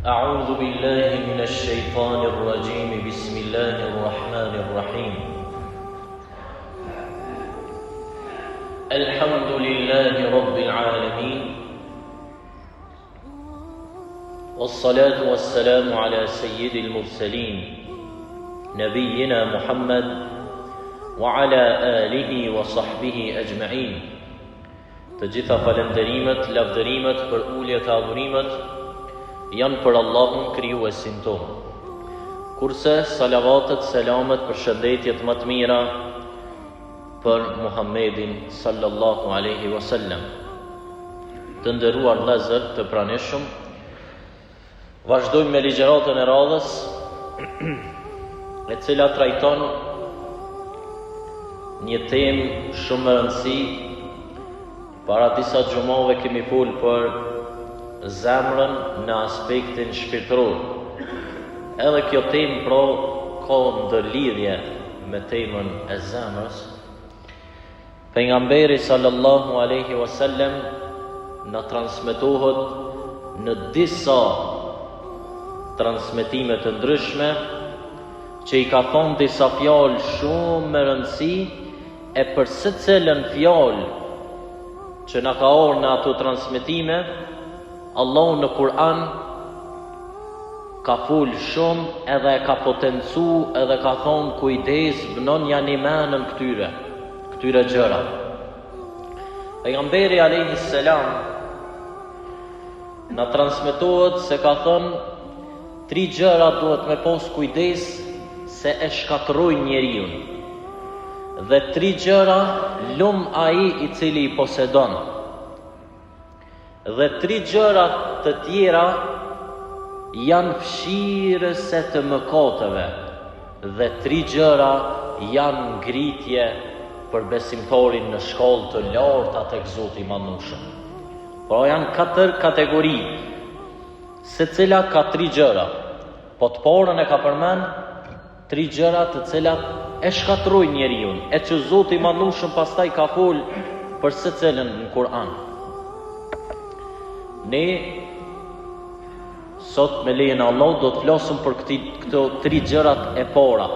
أعوذ بالله من الشيطان الرجيم بسم الله الرحمن الرحيم الحمد لله رب العالمين والصلاة والسلام على سيد المرسلين نبينا محمد وعلى آله وصحبه أجمعين تجثى فلندريمت لفدريمت për uljet adhurimet janë për Allahun krijuesin tonë. Kurse salavatet, selamet, përshëndetjet më të mira për Muhammedin sallallahu alaihi wasallam. Të nderuar vëllezër të pranishëm, vazhdojmë me ligjëratën e radhës, e cila trajton një temë shumë e rëndësishme. Para disa xhumave kemi folur për zemrën në aspektin shpirtëror. Edhe kjo temë pra ka ndërlidhje me temën e zemrës. Pejgamberi sallallahu alaihi wasallam na transmetohet në disa transmetime të ndryshme që i ka thonë disa fjalë shumë me rëndësi, e për secilën fjalë që na ka orë në ato transmetime, Allahu në Kur'an ka fol shumë edhe ka potencu edhe ka thonë kujdes, bënon janë imenën këtyre gjëra. Pejgamberi alayhi salam na transmetohet se ka thonë 3 gjëra duhet me pas kujdes se e shkatërrojnë njeriu. Dhe 3 gjëra lum ai i cili i posedon. Dhe 3 gjëra të tjera janë fshirëse të mëkateve. Dhe 3 gjëra janë ngritje për besimtarin në shkallë të larta tek Zoti i Madhnushëm. Pra janë 4 kategori, secila ka 3 gjëra. Po të parën e ka përmend 3 gjëra të cilat e shkatërrojnë njeriu, e që Zoti i Madhnushëm pastaj ka fol për secilën në Kur'an. Ne sot me lejen e Allahut do të flasim për këto 3 gjërat e para.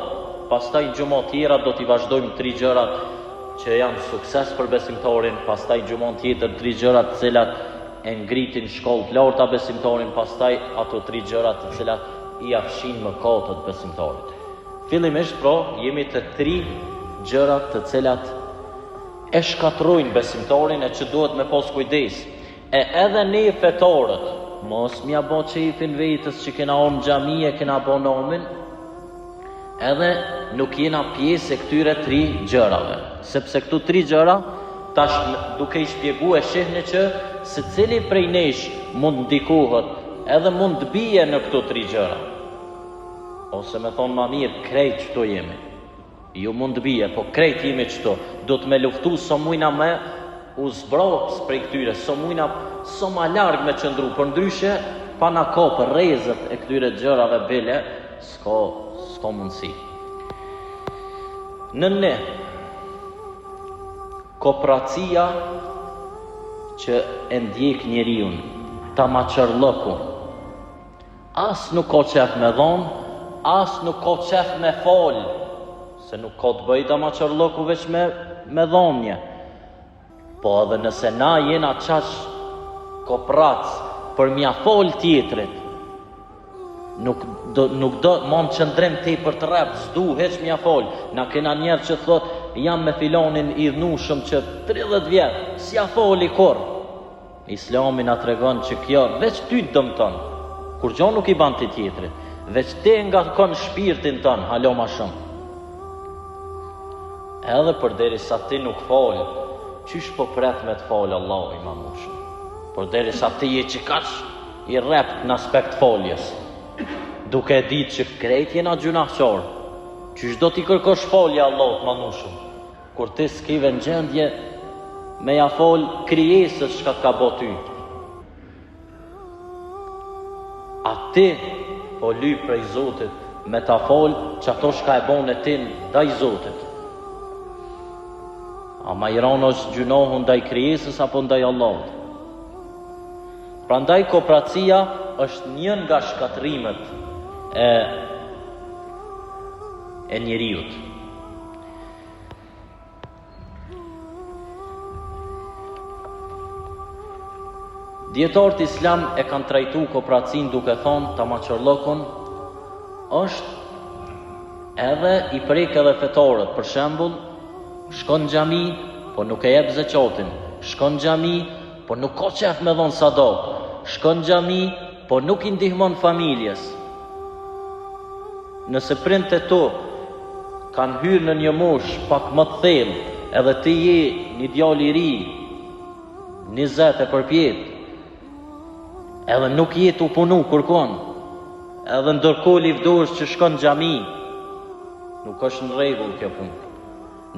Pastaj në xhumë tjera do t'i vazhdojmë 3 gjërat që janë sukses për besimtarin, pastaj xhumë tjetër 3 gjërat të cilat e ngritin shkollë të larta besimtarin, pastaj ato 3 gjërat të cilat i afshin mëkatet besimtarit. Fillimisht pra jemi të 3 gjërat të cilat e shkatërrojnë besimtarin e që duhet me pas kujdes. E edhe ne fetarët, mos mja bo qefin vetës që kena orë në xhami e kena bo nomin, edhe nuk jena pjesë e këtyre 3 gjërave. Sepse këtu 3 gjëra, tash duke i shpjegu e shihni që se cili prej nesh mund ndikohet, edhe mund të bije në këto 3 gjëra. Ose me thonë ma mirë, krejt qëto jemi. Ju mund të bije, po krejt jemi qëto. Do të me luftu so mujna me u zbrops prej këtyre, so ma largë me qëndru, për ndryshe, pa na ka për rezët e këtyre gjërave bile, s'ka mundësi. Në ne, kooperacia që e ndjek njeriun, ta ma qërlëku, as nuk ka qef me dhonë, as nuk ka qef me falë, se nuk ka të bëjta ma qërlëku veç me dhonje. Po edhe nëse na jena qash koprac për mja falë tjetrit, nuk do mon qëndrem te për të rep, zdu heq mja falë. Na kena njerë që thot, jam me filonin i dhnushëm që 30 vjetë, s'ja fali kur. Islami na tregon që kjo veç ty të dëmton, kur gjo nuk i ban të tjetrit, veç te nga kon shpirtin ton, halo ma shumë. Edhe për deri sa ti nuk falë, qysh po pret me të falë Allahu i Madhnushëm? Por deri sa ti je që kash i rept në aspekt faljes, duke e ditë që krejt jena gjunahqar, qysh do t'i kërkosh falja Allahut Madhnushëm, kur ti s'kive në gjendje me ja falë krijesës shka t'ka bo ty. A ti po lyp prej Zotit me ta falë që ato shka e bon e tin ndaj Zotit. A ma i ranë është gjunohën ndaj krijesës apo ndaj Allahut? Prandaj kooperacia është një nga shkatrimet e njeriut. Dietarët islam e kanë trajtu kooperacinë duke thonë tamaqorllokun është edhe i prek edhe fetorët. Për shembull, shkon në xhami, po nuk e jep zeqatin. Shkon në xhami, po nuk ka qef me dhon sadak. Shkon në xhami, po nuk i ndihmon familjes. Nëse prindët e tu kanë hyrë në një moshë pak më të thellë, edhe ti je një djalë i ri, 20 e përpjet, edhe nuk je tu punu kërkon, edhe ndërkohë livdorës që shkon në xhami, nuk është në rregull kjo punë.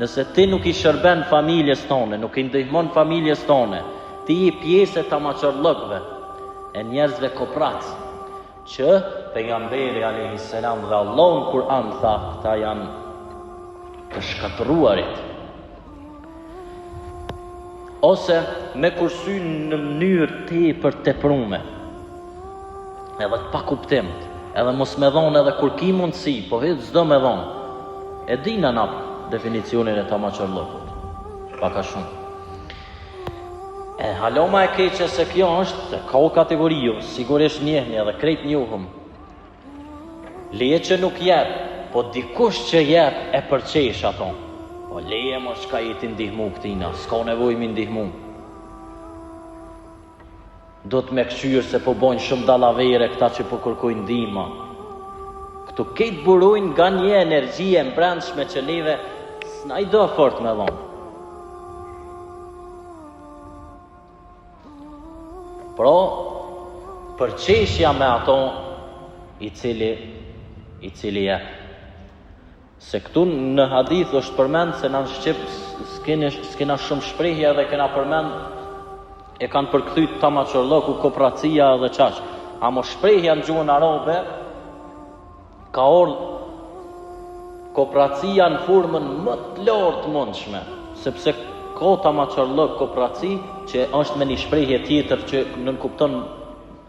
Nëse ti nuk i shërben familjes tone, nuk i ndihmon familjes tone, ti je pjesë e tamaqorllokëve, e njerëzve kooperac, që pejgamberi alayhis salam dhe Allahu në Kur'an tha, këta janë të shkatëruarit. Ose me kursy në mënyrë tepër teprume, edhe të pa kuptim, edhe mos me dhonë edhe kur ki mundësi, po vetë s'do me dhonë. E dina na definicionin e tamaqorllokut, paka shumë. Haloma e keqe se kjo është, ka o kategoriu, sigurisht njehni edhe krejt njohëm. Leje që nuk jep, po dikush që jep e përqesh ato. Po leje mos shka i ti ndihmu këtina, s'ka nevoj mi ndihmu. Do të me këshyrë se po bojnë shumë dallavere këta që po kërkojnë ndihma. Këtu ketë burojnë nga një energjie e mbrendshme që neve s'na i do fort me dhonë. Pro, përqeshja me ato i cili je. Se këtu në hadith është përmend se në Shqip s'kena shumë shprehje dhe kena përmend e kanë përkthyt tamaqorlloku, kooperacia dhe qaq. Amo shprehja në gjuhën arabe ka orë kooperacia në formën më të lartë mundshme, sepse ka tamaqorllok kooperaci që është me një shprehje tjetër që nën kupton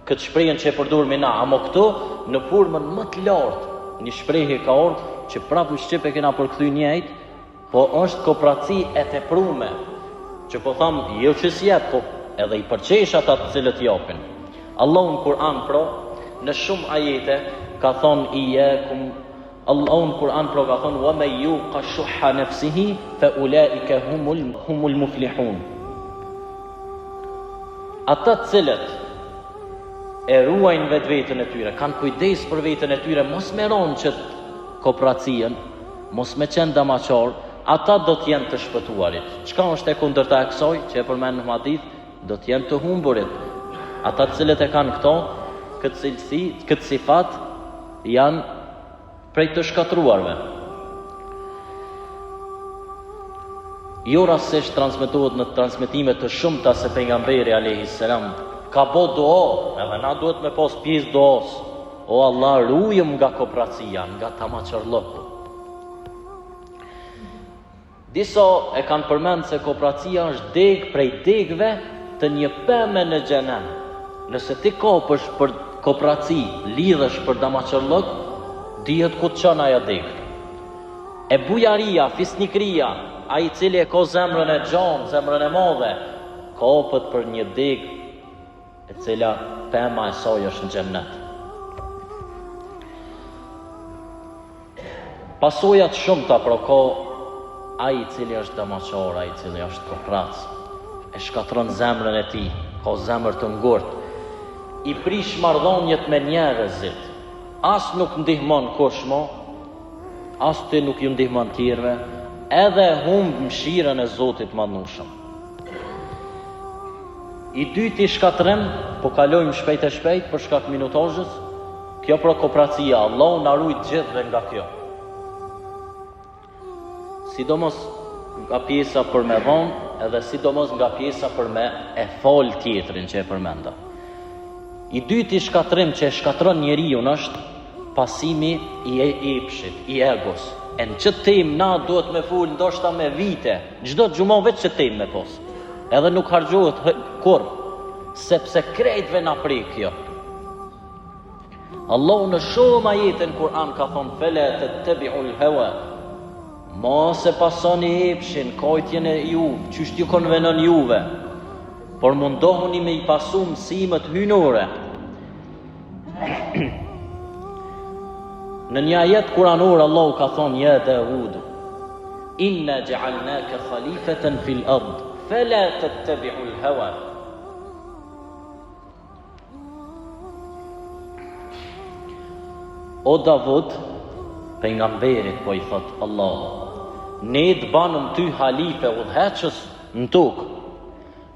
këtë shprehjen që e përdorim na, amo këtu në formën më të lartë, një shprehje ka orë që prapë në Shqip e kena përkthy njëjtë, po është kooperaci e teprume, që po thamë jo që s'jep, po edhe i përqesh ata të cilët japin. Allahu në Kur'an në shumë ajete ka thonë Allahu në Kur'an ka thonë wa man yuqa shuhha nafsihi fa ulaika humul muflihun. Ata të cilët e ruajnë vetveten e tyre, kanë kujdes për veten e tyre, mos me ronë që kooperacien, mos me qenë damaqor, ata do të jenë të shpëtuarit. Çka është e kundërta e kësaj që e përmend në hadith, do të jenë të humburit. Ata të cilët e kanë këto, këtë cilësi, këtë sifat, janë prej të shkatruarve. Jo rastësisht transmetohet në transmetime të shumta se pejgamberi alayhis salam ka bo dua, edhe na duhet me pas pjesë duas. O Allah, rujëm nga kooperacia, nga tamaqorlloku. Disa e kanë përmend se kooperacia është deg prej degëve të një peme në xhenem. Nëse ti kapësh për kooperaci, lidhesh për tamaqorllok, dihet ku të çon ajo deg. E bujaria, fisnikria, ai i cili e ka zemrën e gjanë, zemrën e madhe, kapët për një deg e cila pema e saj është në xhennet. Pasojat shumëta pra ka ai i cili është damaqor, ai i cili është kooperac, e shkatron zemrën e tij, ka zemër të ngurtë, i prish marrëdhëniet me njerëzit, as nuk ndihmon kush mo, as ti nuk ju ndihmon tjerëve, edhe humb mëshirën e Zotit madhnushëm. I dyti shkatrim, po kalojmë shpejt e shpejt për shkak minutazhës, kjo pra kooperacia, Allahu na ruaj gjithëve nga kjo. Sidomos nga pjesa për me vonë, edhe sidomos nga pjesa për me e fol tjetrin që e përmenda. I dyti shkatrim që e shkatron njeriu është pasimi i epshit, i egos. E në qëtë tem na duhet me full ndoshta me vite, çdo xhumë vetë që tem me pos. Edhe nuk harxhohet kur. sepse krejtve na prej kjo. Allahu në shumë ajete në Kur'an ka thonë fela tattabi'ul hawa, mos e pasoni epshin, kojtjen e juve, çështë ju konvenon juve, por mundohuni me i pasu mësimet hynore. Në një ajet kuranor Allahu ka thonë ja Dawud, inna ja'alnaka khalifatan fil ard, fala tattabi'ul hawa. O Davud, pejgamberit po i thot Allah, ne të banëm ty halife udhëheqës në tokë,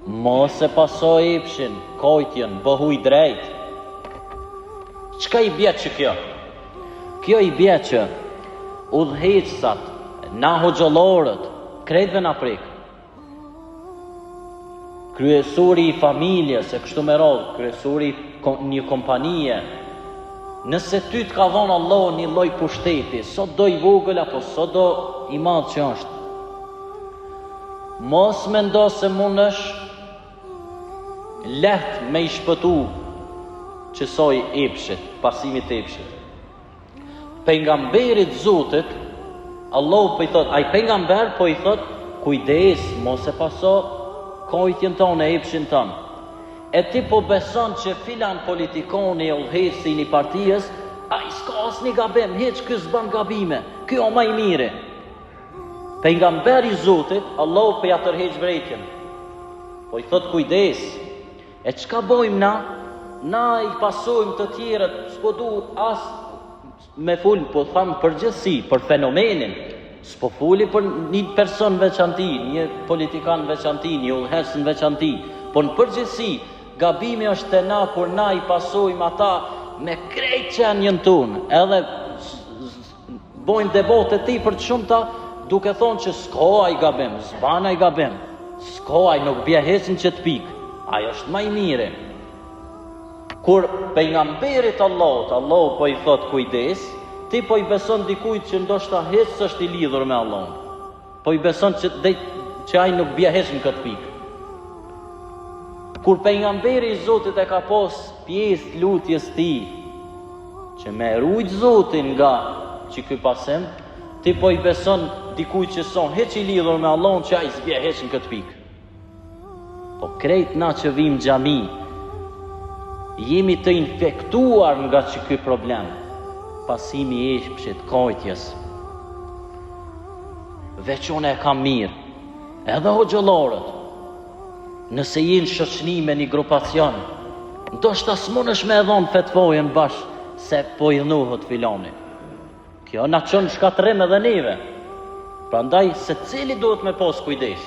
mos e paso epshin, kojtjen, bëhuj drejt. Çka i bje që kjo? Kjo i bje që udhëheqësat, na hoxhëllorët, krejtve na prek. Kryesori i familjes, e kështu me radhë, kryesori një kompanije, nëse ty të ka dhonë Allah një lloj pushteti, sot do i vogël apo sot do i madh që është, mos mendo se mundesh lehtë me i shpëtu qësoj epshit, pasimit epshit. Pejgamberit Zotit, Allah po i thot, ai pejgamber po i thot, kujdes, mos e paso kojtjen tonë, epshin tonë. E ti po beson që filan politikoni e udhëheqësi i partijës, ai s'ka asnjë gabim, hiç ky s'ban gabime, ky o më i miri. Pejgamberi i Zotit, Allahu po ja tërheq vërejtjen. Po i thot kujdes. E çka bojmë na? Na i pasojmë të tjerët, s'po duhet as me ful, po tham përgjithësi për fenomenin. S'po fuli për një person veçanti, një politikan veçanti, një udhëheqës veçanti, po në përgjithësi gabimi është te na kur na i pasojmë ata me krejt që janë njën tonë, edhe bojnë debote ti për të shumëta, duke thonë që s'ko ai gabim, s'ban ai gabim, s'ko ai nuk bje hesin që të pikë, ai është më i miri. Kur pejgamberit Allahu po i thot kujdes, ti po i beson dikujt që ndoshta hes është i lidhur me Allahun, po i beson që ai nuk bje hesin këtë pikë. Kur pejgamberi i Zotit e ka pas pjesë të lutjes tij, që me rujt Zotin nga që ky pasim, ti po i beson dikujt që son hiç i lidhur me Allahun që ai s'bje hiç në këtë pikë. Po krejt na që vim xhami, jemi të infektuar nga që ky problem, pasimi i epshit, kojtjes. Veç unë e kam mirë, edhe hoxhëllorët, nëse jenë shoqni me një grupacion, ndoshta s'munësh me edhon fetvojën bash se po i nuhët filoni. Kjo na çon shkatrim edhe neve. Prandaj se cili duhet me pas kujdes.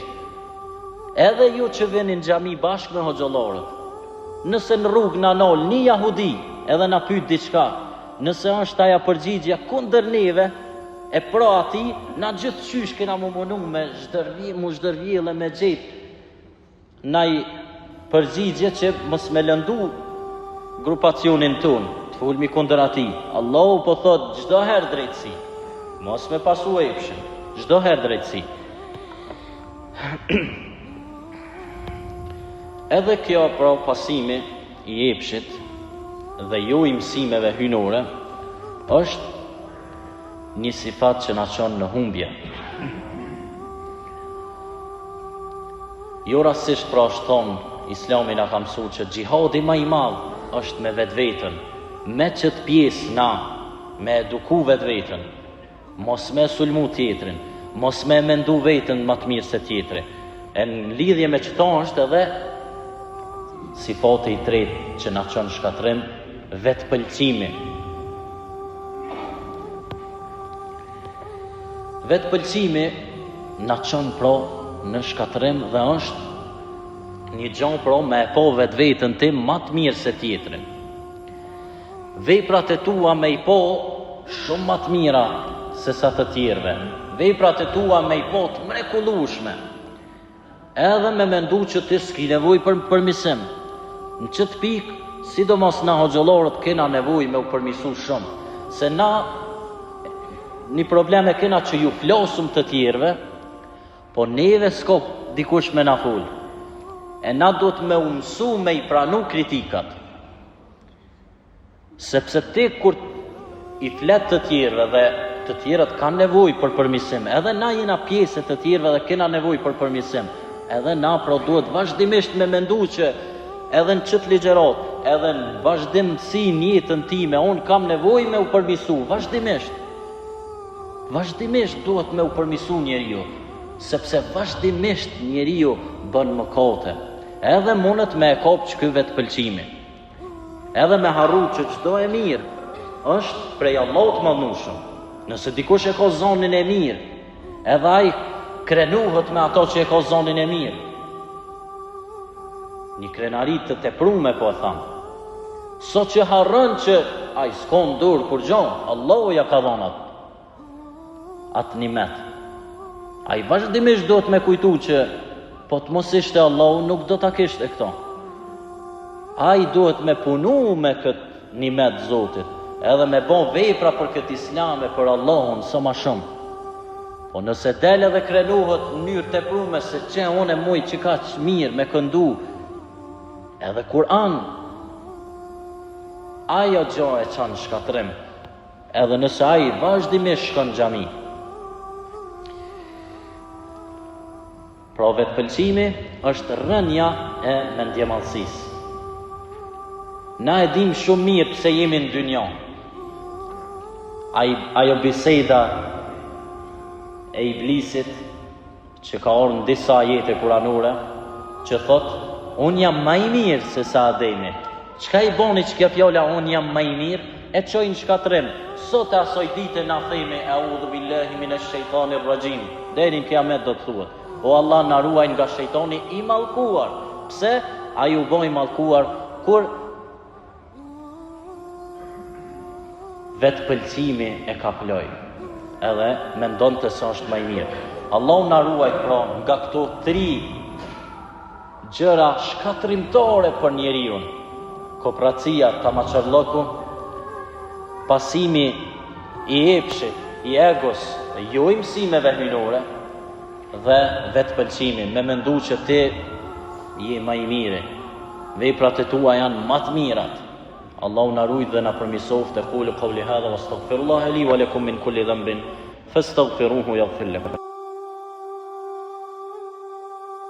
Edhe ju që vini në xhami bashkë me hoxhëllorët, nëse në rrugë na nol një jahudi edhe na pyet diçka, nëse është aja përgjigja kundër neve, e pra ati, na gjithë qysh kena mu munu me zhdërvjellë me gjetë naj përgjigje që mos me lëndu grupacionin tonë, të fulmi kundër ati. Allahu po thot çdo herë drejtësi, mos me pasu epshin, çdo herë drejtësi. Edhe kjo pra pasimi i epshit dhe ju i mësimeve hynore është një sifat që na çon në humbje. Jo rastisht pra është thonë, Islami na ka mësuar që xhihadi më i madh është me vetveten, me çet pjesë na, me eduku vetveten, mos me sulmu tjetrin, mos me mendu veten më të mirë se tjetri. E në lidhje me çto është edhe sifati i tretë që na çon shkatrim, vetpëlqimi. Vetpëlqimi na çon pra në shkatrim dhe është një gjë pra me e po vetveten tim më të mirë se tjetrin. Veprat e tua me i po shumë më të mira se sa të tjerëve. Veprat e tua me i po të mrekullueshme. Edhe me mendu që ti s'ki nevojë për përmisim. Në çet pikë, sidomos na hoxhëllorët kena nevojë me u përmisu shumë, se na një problem e kena që ju flosum të tjerëve, po neve s'ko dikush me na ful. E na do të me umësu me i pranu kritikat. Sepse ti kur i flet të tjerëve dhe të tjerët kanë nevojë për përmirësim, edhe na jena pjesë të tjerëve dhe kena nevojë për përmirësim, edhe na pra duhet vazhdimisht me mendu që edhe në qëtë ligjerat, edhe në vazhdimësi njëtën time, unë kam nevojë me u përmirësu, vazhdimisht duhet me u përmirësu njeriu, sepse vazhdimisht njeriu bën mëkate, edhe mundet me e kap që ky vetë pëlqimi, edhe me harru që çdo e mirë është prej Allahut të madhnushëm. Nëse dikush e ka zonin e mirë, edhe ai krenuhet me ato që e ka zonin e mirë. Një krenari të teprume, po e thamë. Sot që harrën që ai s'kon dur kur gjon, Allahu ja ka dhënë atë nimet. Ai vazhdimisht do të me kujtu që po të mos ishte Allahu nuk do ta kishte këto. Ai duhet me punu me këtë nimet Zotit, edhe me bon vepra për këtë islame, për Allahun, së ma shumë. Po nëse del edhe krenuhet në mënyrë teprume se që unë e muj që ka që mirë me këndu, edhe Kur'an, ajo gjo e qanë shkatrim, edhe nëse ai vazhdimisht shkon xhami. Pra vetëpëlqimi është rënja e mendjemalësisë. Na e dim shumë mirë pse jemi në dynja. Ajo biseda e iblisit që ka orë në disa ajete kuranore, që thot, unë jam më i mirë se sa Ademi. Çka i boni që kjo fjala unë jam më i mirë, e çojnë shkatrim. Sot e asoj dite na themi a'udhu billahi minash shaitanir rajim. Deri në kiamet do të thuhet, o Allah na ruaj nga shejtani i mallkuar. Pse? Ai u bë i mallkuar kur vetë pëlqimi e ka ploj, edhe mendon të se është më i mirë. Allah na ruaj pra nga këto 3 gjëra shkatrimtare për njeriu: kooperacia, tamaqarllëku, pasimi i epshit, i egos, jo i mësimeve hynore, dhe vetë pëlqimi, me mendu që ti je më i miri, veprat e tua janë më të mirat. Allahu na ruaj dhe na përmirësoft. Qulu qawli hadha wastaghfirullaha li wa lakum min kulli dhanbin fastaghfiruhu yaghfir lakum.